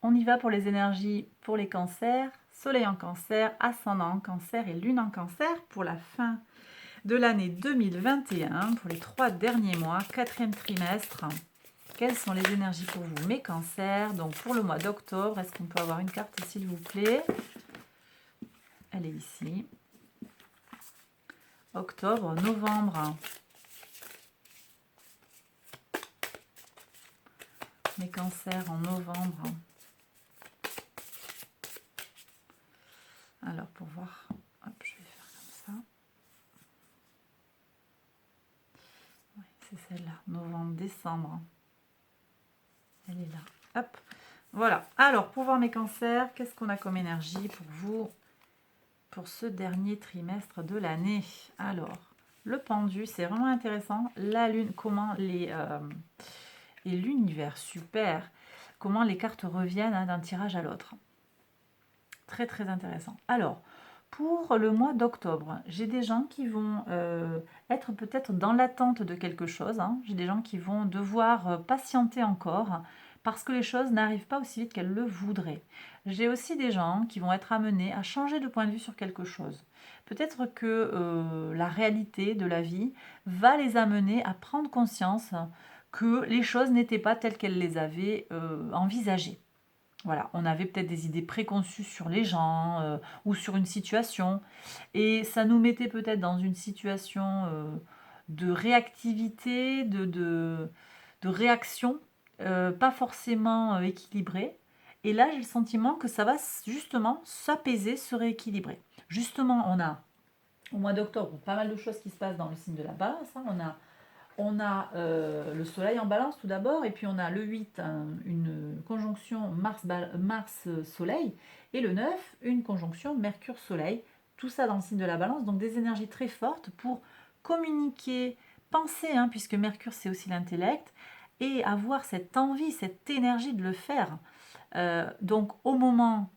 On y va pour les énergies pour les cancers, soleil en cancer, ascendant en cancer et lune en cancer pour la fin de l'année 2021, pour les 3 derniers mois, 4e trimestre. Quelles sont les énergies pour vous, mes cancers? Donc pour le mois d'octobre, est-ce qu'on peut avoir une carte s'il vous plaît? Elle est ici. Octobre, novembre. Mes cancers en novembre. Alors pour voir, hop, je vais faire comme ça. Ouais, c'est celle-là, novembre, décembre. Elle est là. Hop, voilà. Alors pour voir mes cancers, qu'est-ce qu'on a comme énergie pour vous pour ce dernier trimestre de l'année? Alors, le pendu, c'est vraiment intéressant. La lune, comment et l'univers, super. Comment les cartes reviennent hein, d'un tirage à l'autre. Très très intéressant. Alors, pour le mois d'octobre, j'ai des gens qui vont être peut-être dans l'attente de quelque chose. Hein. J'ai des gens qui vont devoir patienter encore parce que les choses n'arrivent pas aussi vite qu'elles le voudraient. J'ai aussi des gens qui vont être amenés à changer de point de vue sur quelque chose. Peut-être que la réalité de la vie va les amener à prendre conscience que les choses n'étaient pas telles qu'elles les avaient envisagées. Voilà, on avait peut-être des idées préconçues sur les gens ou sur une situation et ça nous mettait peut-être dans une situation de réactivité, de réaction, pas forcément équilibrée. Et là, j'ai le sentiment que ça va justement s'apaiser, se rééquilibrer. Justement, on a au mois d'octobre pas mal de choses qui se passent dans le signe de la balance. Hein. On a le soleil en balance tout d'abord, et puis on a le 8, une conjonction Mars-Soleil, et le 9, une conjonction Mercure-Soleil. Tout ça dans le signe de la balance, donc des énergies très fortes pour communiquer, penser, hein, puisque Mercure c'est aussi l'intellect, et avoir cette envie, cette énergie de le faire. Donc au moment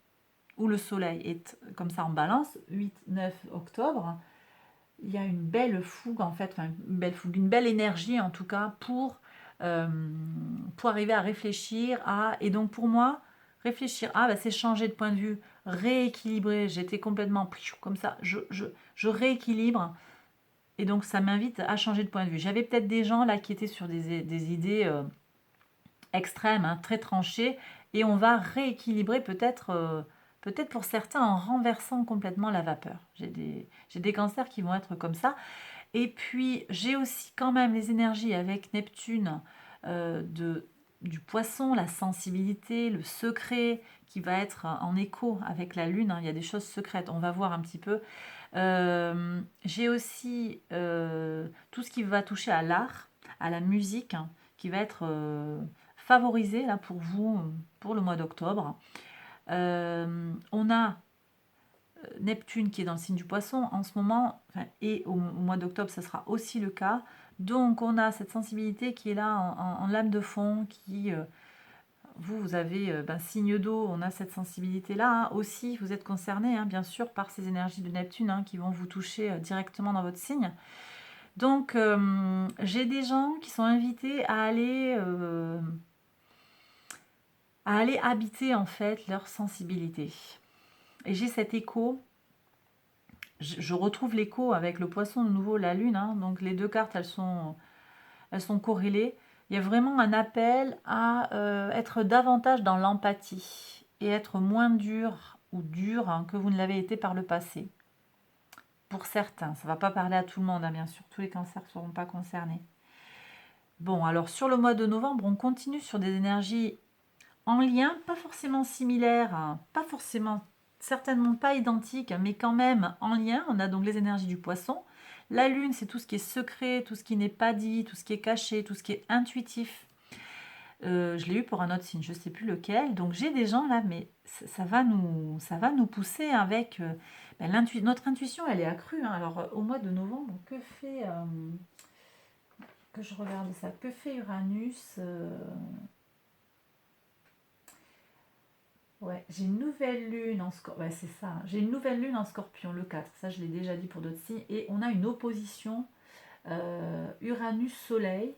où le soleil est comme ça en balance, 8-9 octobre, il y a une belle fougue en fait, enfin, une belle fougue, une belle énergie en tout cas euh, pour arriver à réfléchir à, et donc pour moi, réfléchir à, bah, c'est changer de point de vue, rééquilibrer, j'étais complètement comme ça, je rééquilibre, et donc ça m'invite à changer de point de vue. J'avais peut-être des gens là qui étaient sur des idées extrêmes, hein, très tranchées, et on va rééquilibrer peut-être pour certains en renversant complètement la vapeur. J'ai des cancers qui vont être comme ça. Et puis, j'ai aussi quand même les énergies avec Neptune du poisson, la sensibilité, le secret qui va être en écho avec la lune. Hein. Il y a des choses secrètes, on va voir un petit peu. J'ai aussi tout ce qui va toucher à l'art, à la musique, hein, qui va être favorisé là, pour vous, pour le mois d'octobre. On a Neptune qui est dans le signe du poisson en ce moment, enfin, et au mois d'octobre, ça sera aussi le cas. Donc on a cette sensibilité qui est là en lame de fond, qui, vous avez signe d'eau, on a cette sensibilité-là. Hein. Aussi, vous êtes concerné, hein, bien sûr, par ces énergies de Neptune hein, qui vont vous toucher directement dans votre signe. Donc j'ai des gens qui sont invités à aller habiter en fait leur sensibilité. Et j'ai cet écho. Je retrouve l'écho avec le poisson de nouveau, la lune. Hein. Donc les deux cartes, elles sont corrélées. Il y a vraiment un appel à être davantage dans l'empathie et être moins dur ou dur hein, que vous ne l'avez été par le passé. Pour certains, ça ne va pas parler à tout le monde, hein, bien sûr. Tous les cancers ne seront pas concernés. Bon, alors sur le mois de novembre, on continue sur des énergies en lien, pas forcément similaires, hein, pas forcément, certainement pas identiques, mais quand même en lien. On a donc les énergies du poisson. La lune, c'est tout ce qui est secret, tout ce qui n'est pas dit, tout ce qui est caché, tout ce qui est intuitif. Je l'ai eu pour un autre signe, je ne sais plus lequel. Donc j'ai des gens là, mais ça va nous pousser avec notre intuition, elle est accrue. Hein. Alors au mois de novembre, que je regarde ça, que fait Uranus Ouais, j'ai une nouvelle lune en scorpion. Ouais, c'est ça. Hein. J'ai une nouvelle lune en scorpion, le 4. Ça, je l'ai déjà dit pour d'autres signes. Et on a une opposition Uranus-Soleil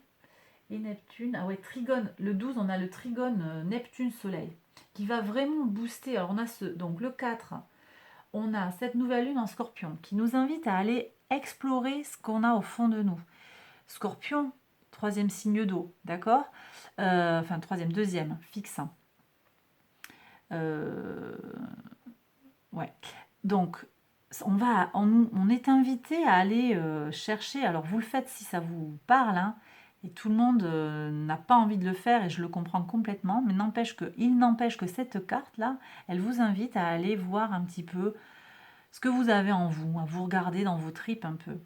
et Neptune. Ah ouais, trigone. Le 12, on a le trigone Neptune-Soleil qui va vraiment booster. Alors on a donc le 4, on a cette nouvelle lune en Scorpion qui nous invite à aller explorer ce qu'on a au fond de nous. Scorpion, troisième signe d'eau, d'accord, enfin troisième, deuxième, fixe. Ouais. Donc on est invité à aller chercher. Alors vous le faites si ça vous parle, hein, et tout le monde n'a pas envie de le faire et je le comprends complètement. Mais il n'empêche que cette carte là, elle vous invite à aller voir un petit peu ce que vous avez en vous, à vous regarder dans vos tripes un peu,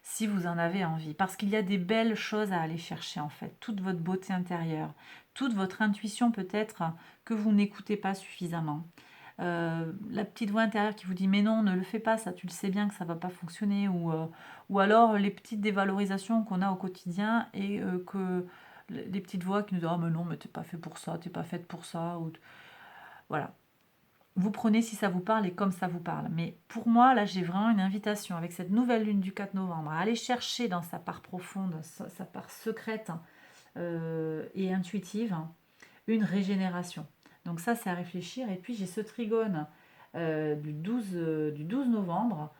si vous en avez envie, parce qu'il y a des belles choses à aller chercher en fait, toute votre beauté intérieure, toute votre intuition peut-être que vous n'écoutez pas suffisamment. La petite voix intérieure qui vous dit mais non, ne le fais pas, ça tu le sais bien que ça va pas fonctionner, ou alors les petites dévalorisations qu'on a au quotidien et que les petites voix qui nous disent ah mais non, mais t'es pas fait pour ça, t'es pas faite pour ça, ou voilà. Vous prenez si ça vous parle et comme ça vous parle. Mais pour moi, là, j'ai vraiment une invitation avec cette nouvelle lune du 4 novembre à aller chercher dans sa part profonde, sa part secrète et intuitive, une régénération. Donc ça, c'est à réfléchir. Et puis, j'ai ce trigone du 12 novembre,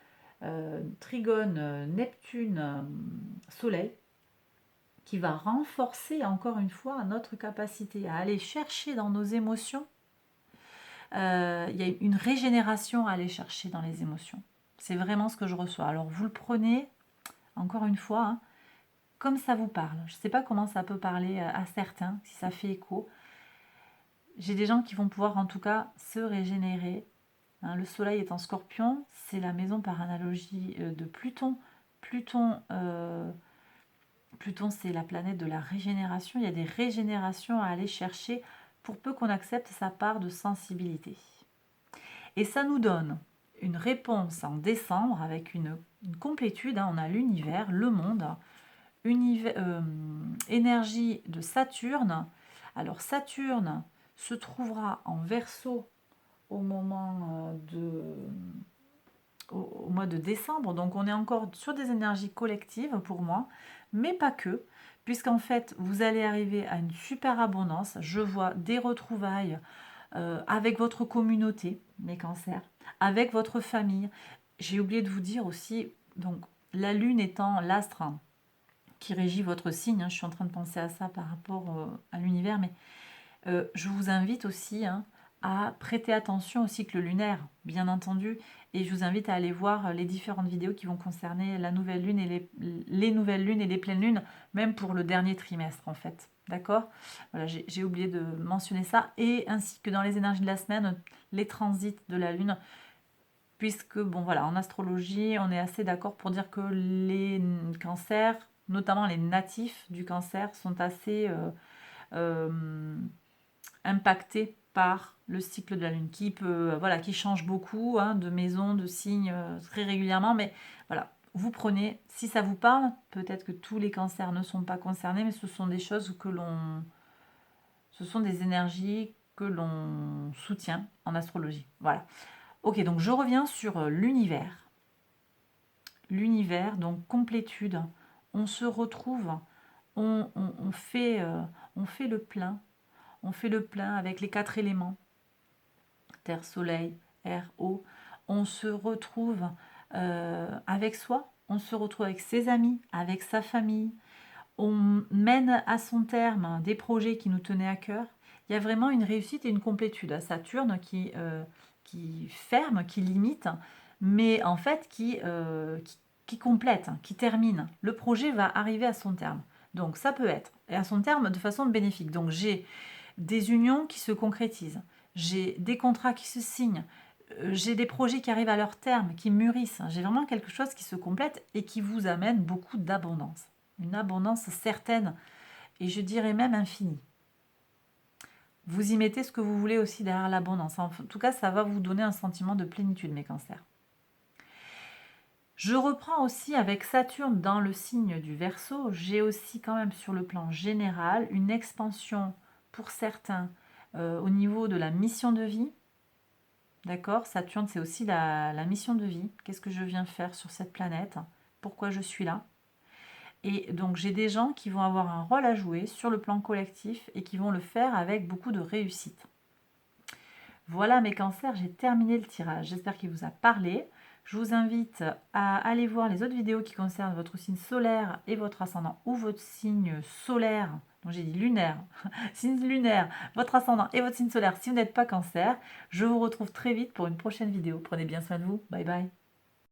trigone Neptune-Soleil, qui va renforcer encore une fois notre capacité à aller chercher dans nos émotions. Il y a une régénération à aller chercher dans les émotions. C'est vraiment ce que je reçois. Alors vous le prenez, encore une fois, hein, comme ça vous parle. Je ne sais pas comment ça peut parler à certains, si ça fait écho. J'ai des gens qui vont pouvoir en tout cas se régénérer. Hein, le soleil est en Scorpion, c'est la maison par analogie de Pluton. Pluton, c'est la planète de la régénération. Il y a des régénérations à aller chercher pour peu qu'on accepte sa part de sensibilité. Et ça nous donne une réponse en décembre avec une complétude. Hein, on a l'univers, le monde, énergie de Saturne. Alors Saturne se trouvera en Verseau au moment au mois de décembre. Donc on est encore sur des énergies collectives pour moi, mais pas que, puisqu'en fait vous allez arriver à une super abondance. Je vois des retrouvailles avec votre communauté, mes cancers, avec votre famille. J'ai oublié de vous dire aussi, donc la lune étant l'astre qui régit votre signe, hein, je suis en train de penser à ça par rapport à l'univers, mais je vous invite aussi à prêter attention au cycle lunaire, bien entendu, et je vous invite à aller voir les différentes vidéos qui vont concerner la nouvelle lune et les nouvelles lunes et les pleines lunes, même pour le dernier trimestre en fait. D'accord? Voilà, j'ai oublié de mentionner ça, et ainsi que dans les énergies de la semaine, les transits de la lune, puisque bon voilà, en astrologie, on est assez d'accord pour dire que les cancers, notamment les natifs du cancer, sont assez impacté par le cycle de la lune qui peut voilà, qui change beaucoup hein, de maison, de signe très régulièrement, mais voilà, vous prenez si ça vous parle. Peut-être que tous les cancers ne sont pas concernés, mais ce sont des choses ce sont des énergies que l'on soutient en astrologie. Voilà. Ok, donc je reviens sur l'univers. L'univers, donc complétude. On se retrouve, on fait le plein. On fait le plein avec les 4 éléments. Terre, soleil, air, eau. On se retrouve avec soi, on se retrouve avec ses amis, avec sa famille. On mène à son terme des projets qui nous tenaient à cœur. Il y a vraiment une réussite et une complétude à Saturne qui ferme, qui limite, mais en fait qui complète, qui termine. Le projet va arriver à son terme. Donc ça peut être, et à son terme de façon bénéfique. Donc j'ai des unions qui se concrétisent, j'ai des contrats qui se signent, j'ai des projets qui arrivent à leur terme, qui mûrissent. J'ai vraiment quelque chose qui se complète et qui vous amène beaucoup d'abondance. Une abondance certaine et je dirais même infinie. Vous y mettez ce que vous voulez aussi derrière l'abondance. En tout cas, ça va vous donner un sentiment de plénitude, mes cancers. Je reprends aussi avec Saturne dans le signe du Verseau. J'ai aussi quand même sur le plan général une expansion pour certains au niveau de la mission de vie. D'accord? Saturne, c'est aussi la mission de vie. Qu'est-ce que je viens faire sur cette planète? Pourquoi je suis là? Et donc, j'ai des gens qui vont avoir un rôle à jouer sur le plan collectif et qui vont le faire avec beaucoup de réussite. Voilà mes cancers, j'ai terminé le tirage. J'espère qu'il vous a parlé. Je vous invite à aller voir les autres vidéos qui concernent votre signe solaire et votre ascendant ou votre signe solaire, donc j'ai dit lunaire, signe lunaire, votre ascendant et votre signe solaire si vous n'êtes pas cancer. Je vous retrouve très vite pour une prochaine vidéo. Prenez bien soin de vous. Bye bye.